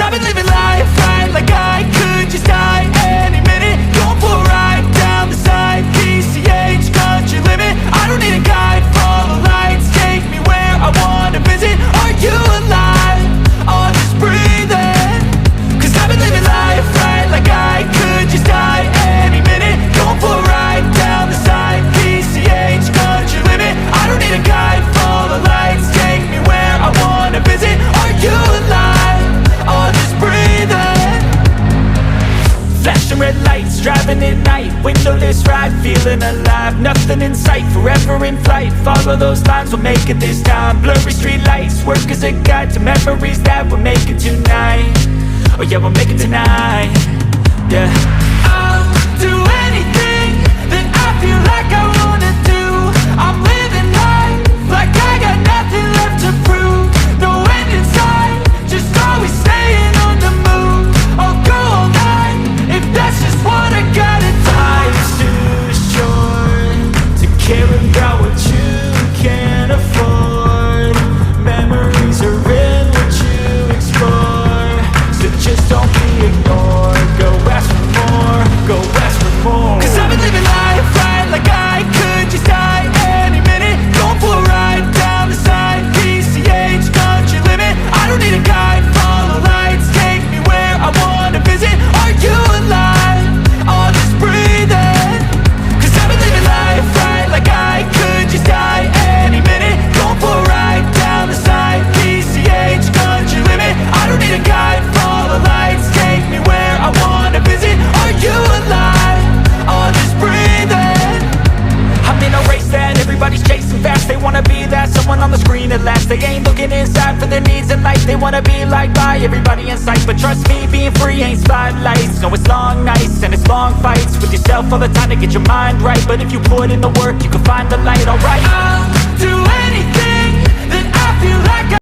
I've been living life right like I could just die any minute. Going for a ride down the side, PCH country limit. I don't need a guide, follow lights, take me where I wanna visit. Are you alive? Or just breathing? Cause I've been living life right like I could just die any minute. Going for a ride down the side, PCH country limit. I don't need a guide, follow lights, take me where I wanna visit. Are you alive? Or just breathing? Flashing red lights, driving at night, windowless ride, feeling alive. Nothing in sight, forever in flight. Follow those lines, we'll make it this time. Blurry street lights, work as a guide to memories that we're making tonight. Oh yeah, we'll make it tonight. Yeah. I'll do anything that I feel like I wanna do. I'm living life like I got nothing left to prove. No end in sight, just always staying on the move. I'll go all night if that's just what I gotta do. Life's too short to care about what you can't afford. Memories are in what you explore, so just don't be ignored. Go ask for more, go ask for more. Cause I've been living life right like I could just die any minute. Going for a ride down the side, PCH country limit. I don't need a guide, follow lights, take me where I wanna visit. Are you alive? Or just breathing? Cause I've been living life right like I could just die any minute. Going for a ride down the side, PCH country limit. I don't need a guide, follow lights, take me where I wanna visit. Are you alive? Or just breathing? I'm in a race that everybody's chasing fast. They wanna be that someone on the screen at last. They ain't looking inside for their needs in life. They wanna be liked by everybody in sight. But trust me, being free ain't spotlights. No, it's long nights and it's long fights with yourself all the time to get your mind right. But if you put in the work, you can find